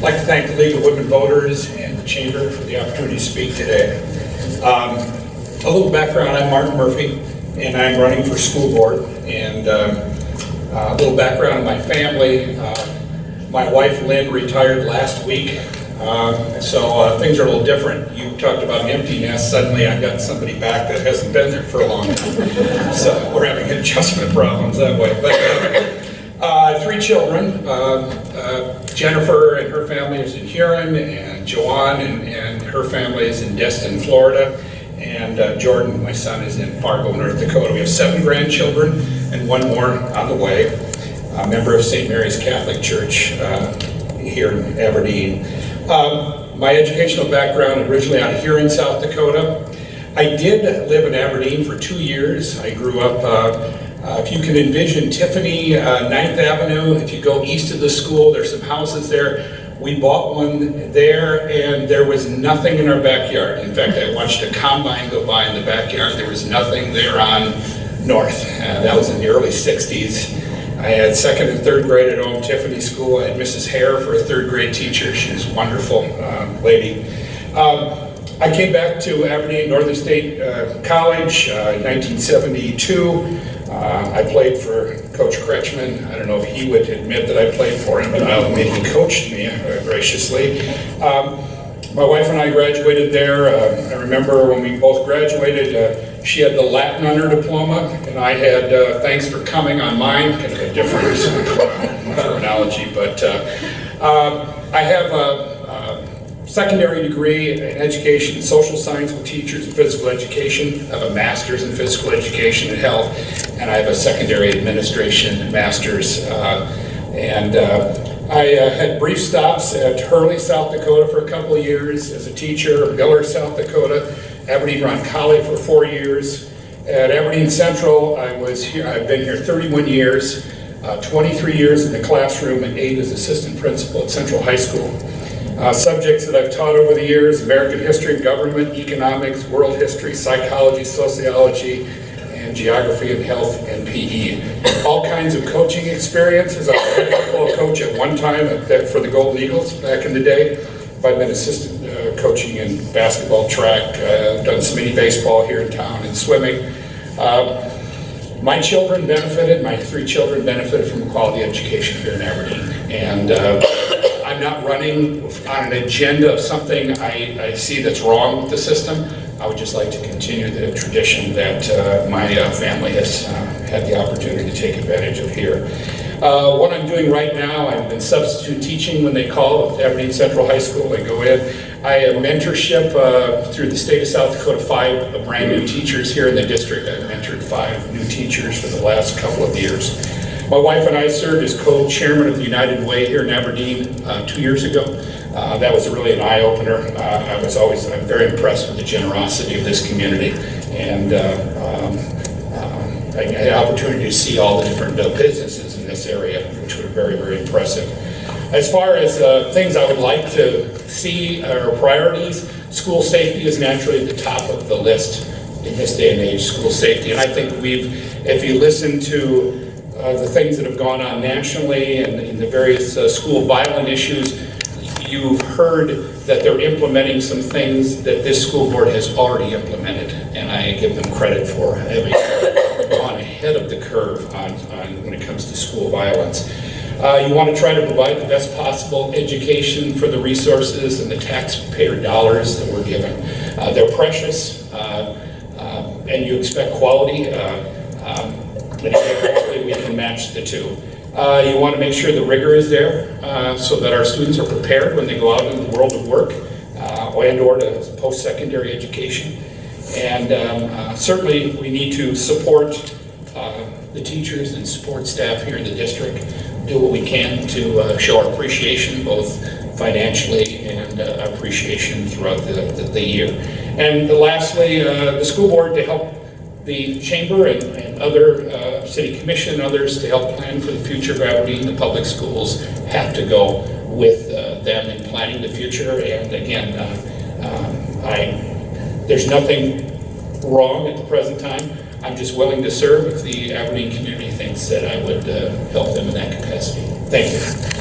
I'd like to thank the League of Women Voters and the Chamber for the opportunity to speak today. A little background, I'm Mark Murphy, and I'm running for school board. And a little background on my family. My wife, Lynn, retired last week, so things are a little different. You talked about an empty nest. Suddenly I got somebody back that hasn't been there for a long time. So we're having adjustment problems that way. But 3 children. Jennifer and her family is in Huron, and Joanne and her family is in Destin, Florida, and Jordan, my son, is in Fargo, North Dakota. We have 7 grandchildren and 1 more on the way. A member of St. Mary's Catholic Church here in Aberdeen. My educational background originally out of Huron, South Dakota. I did live in Aberdeen for 2 years. I grew up if you can envision Tiffany, 9th Avenue, if you go east of the school, there's some houses there. We bought one there, and there was nothing in our backyard. In fact, I watched a combine go by in the backyard. There was nothing there on North. That was in the early 60s. I had 2nd and 3rd grade at Old Tiffany School. I had Mrs. Hare for a 3rd grade teacher. She was a wonderful lady. I came back to Aberdeen Northern State College in 1972. I played for Coach Kretschmann. I don't know if he would admit that I played for him, but I'll admit he coached me graciously. My wife and I graduated there. I remember when we both graduated, she had the Latin on her diploma, and I had thanks for coming on mine, kind of a different terminology, but I have a secondary degree in education and social science with teachers in physical education. I have a master's in physical education and health, and I have a secondary administration master's. I had brief stops at Hurley, South Dakota for a couple of years as a teacher, Miller, South Dakota, Aberdeen-Roncalli for 4 years. At Aberdeen Central, I've been here 31 years, 23 years in the classroom and 8 as assistant principal at Central High School. Subjects that I've taught over the years: American history, government, economics, world history, psychology, sociology, and geography and health and PE. All kinds of coaching experiences. I was a football coach at one time for the Golden Eagles back in the day. I've been assistant coaching in basketball, track, done some mini baseball here in town, and swimming. My children benefited, my 3 children benefited from quality education here in Aberdeen. And I'm not running on an agenda of something I see that's wrong with the system. I would just like to continue the tradition that my family has had the opportunity to take advantage of here. What I'm doing right now, I've been substitute teaching when they call at Aberdeen Central High School. I go in. I have mentorship through the state of South Dakota, 5 brand new teachers here in the district. I've mentored 5 new teachers for the last couple of years. My wife and I served as co-chairman of the United Way here in Aberdeen 2 years ago. That was really an eye-opener. I'm very impressed with the generosity of this community, and I had the opportunity to see all the different businesses in this area, which were very, very impressive. As far as things I would like to see or priorities, school safety is naturally at the top of the list in this day and age, school safety. And I think if you listen to the things that have gone on nationally and in the various school violent issues, you've heard that they're implementing some things that this school board has already implemented, and I give them credit for having gone ahead of the curve on when it comes to school violence. You want to try to provide the best possible education for the resources and the taxpayer dollars that we're given. They're precious, and you expect quality. And hopefully we can match the 2. You want to make sure the rigor is there so that our students are prepared when they go out into the world of work and or to post-secondary education. And certainly we need to support the teachers and support staff here in the district, do what we can to show our appreciation both financially and appreciation throughout the year. And lastly, the school board to help the chamber and other city commission and others to help plan for the future of Aberdeen. The public schools have to go with them in planning the future. And again, there's nothing wrong at the present time. I'm just willing to serve if the Aberdeen community thinks that I would help them in that capacity. Thank you.